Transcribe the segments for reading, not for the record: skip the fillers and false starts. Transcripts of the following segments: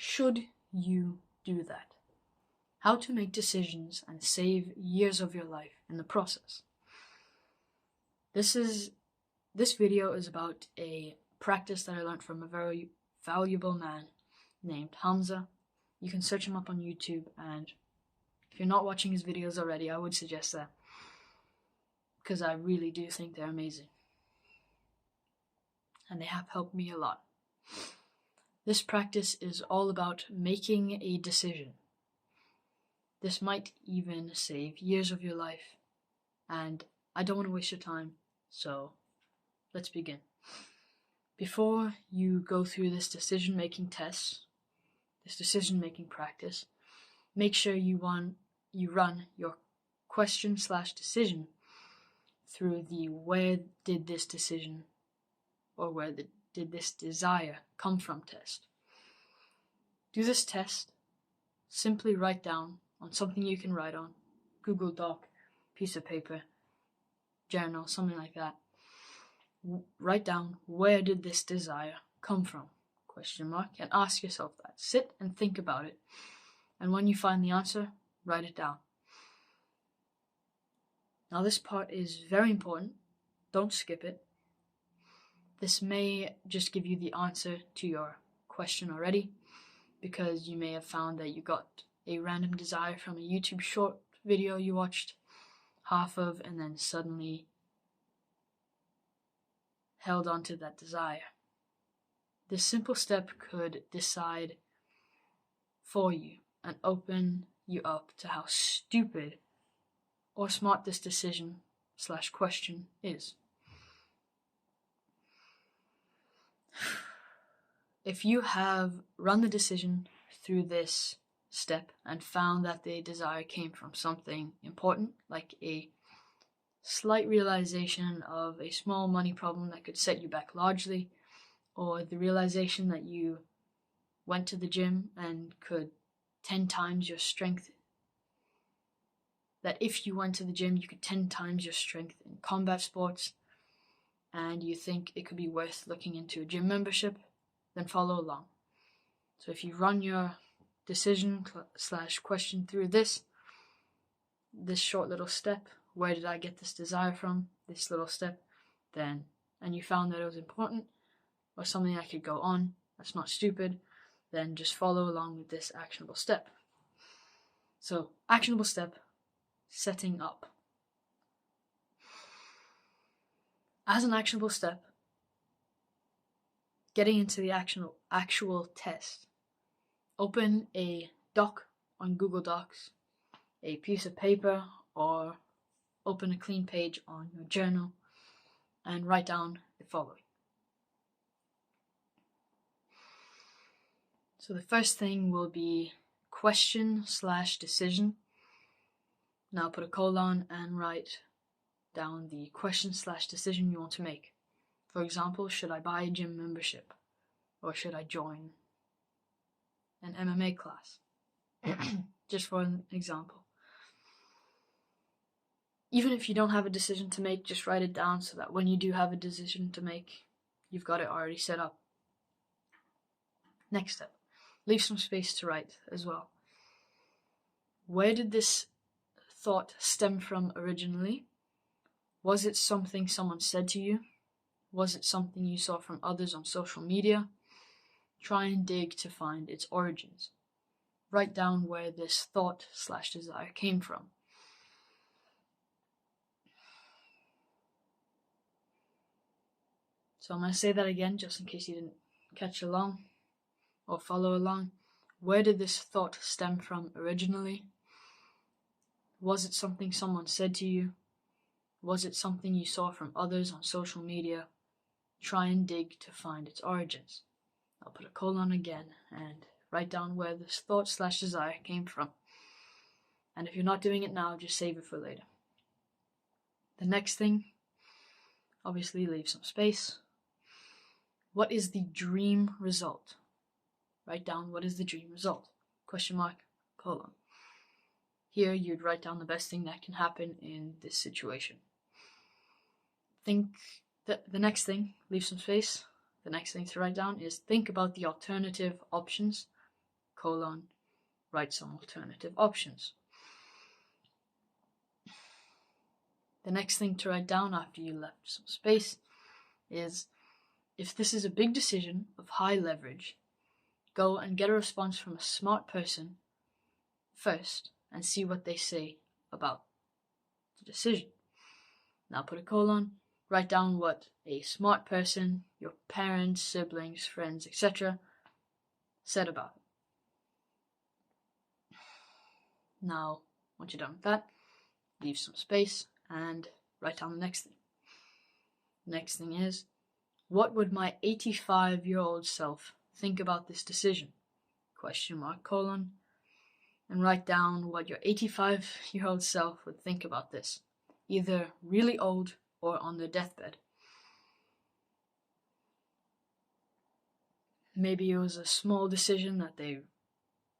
should you do that? How to make decisions and save years of your life in the process. This video is about a practice that I learned from a very valuable man named Hamza. You can search him up on YouTube, and if you're not watching his videos already, I would suggest that, because I really do think they're amazing. And they have helped me a lot. This practice is all about making a decision. This might even save years of your life, and I don't want to waste your time, so let's begin. Before you go through this decision-making test, this decision-making practice, make sure you run your question/decision through the where did this decision or did this desire come from test. Do this test. Simply write down on something you can write on, Google Doc, piece of paper, journal, something like that. Write down, where did this desire come from? ? And ask yourself that. Sit and think about it. And when you find the answer, write it down. Now this part is very important. Don't skip it. This may just give you the answer to your question already, because you may have found that you got a random desire from a YouTube short video you watched half of and then suddenly held on to that desire. This simple step could decide for you and open you up to how stupid or smart this decision/question is. If you have run the decision through this step and found that the desire came from something important, like a slight realization of a small money problem that could set you back largely, or the realization that you went to the gym and could 10 times your strength, that if you went to the gym you could 10 times your strength in combat sports, and you think it could be worth looking into a gym membership, then follow along. So if you run your decision/question through this short little step, where did I get this desire from, this little step, and you found that it was important or something I could go on, that's not stupid, then just follow along with this actionable step. So, actionable step, setting up. As an actionable step, getting into the actual test, open a doc on Google Docs, a piece of paper, or open a clean page on your journal and write down the following. So the first thing will be question/decision. Now put a colon and write down the question/decision you want to make. For example, should I buy a gym membership? Or should I join an MMA class? Just for an example. Even if you don't have a decision to make, just write it down so that when you do have a decision to make, you've got it already set up. Next step, leave some space to write as well. Where did this thought stem from originally? Was it something someone said to you? Was it something you saw from others on social media? Try and dig to find its origins. Write down where this thought/desire came from. So I'm going to say that again just in case you didn't catch along or follow along. Where did this thought stem from originally? Was it something someone said to you? Was it something you saw from others on social media? Try and dig to find its origins. I'll put a colon again and write down where this thought/desire came from. And if you're not doing it now, just save it for later. The next thing, obviously leave some space. What is the dream result? Write down what is the dream result? ? Colon. Here you'd write down the best thing that can happen in this situation. The next thing, leave some space. The next thing to write down is think about the alternative options colon, write some alternative options. The next thing to write down after you left some space is, if this is a big decision of high leverage, go and get a response from a smart person first and see what they say about the decision. Now put a colon, write down what a smart person, your parents, siblings, friends, etc. said about it. Now, once you're done with that, leave some space and write down the next thing. Next thing is, what would my 85-year-old self think about this decision? Question mark, colon, and write down what your 85-year-old self would think about this, either really old or on their deathbed. Maybe it was a small decision that they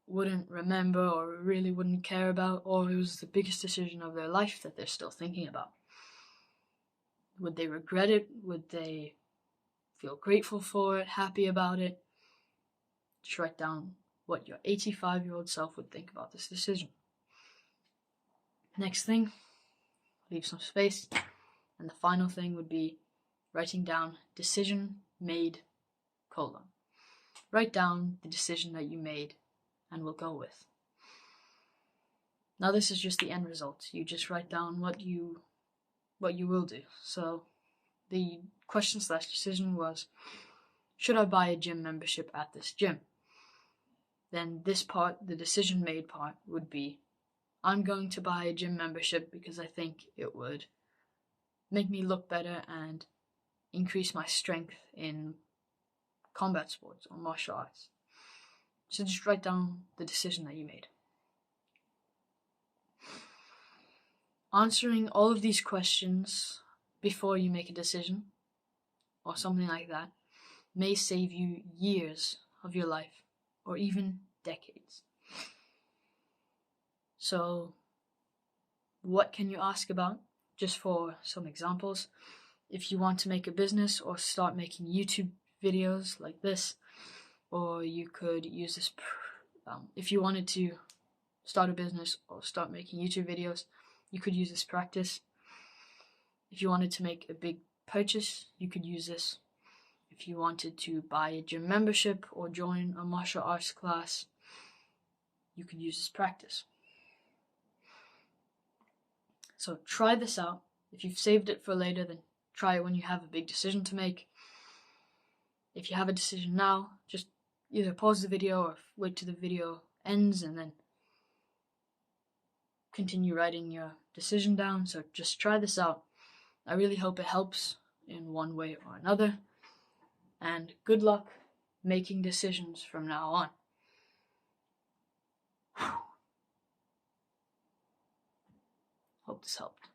wouldn't remember or really wouldn't care about, or it was the biggest decision of their life that they're still thinking about. Would they regret it? Would they feel grateful for it, happy about it? Just write down what your 85-year-old self would think about this decision. Next thing, leave some space. And the final thing would be writing down decision made, colon. Write down the decision that you made and we'll go with. Now this is just the end result. You just write down what you will do. So the question/decision was, should I buy a gym membership at this gym? Then this part, the decision made part, would be, I'm going to buy a gym membership because I think it would make me look better and increase my strength in combat sports or martial arts. So just write down the decision that you made. Answering all of these questions before you make a decision, or something like that, may save you years of your life, or even decades. So, what can you ask about? Just for some examples, if you want to make a business or start making YouTube videos like this, or you could use this, if you wanted to start a business or start making YouTube videos, you could use this practice. If you wanted to make a big purchase, you could use this. If you wanted to buy a gym membership or join a martial arts class, you could use this practice. So try this out. If you've saved it for later, then try it when you have a big decision to make. If you have a decision now, just either pause the video or wait till the video ends and then continue writing your decision down. So just try this out. I really hope it helps in one way or another. And good luck making decisions from now on. Hope this helped.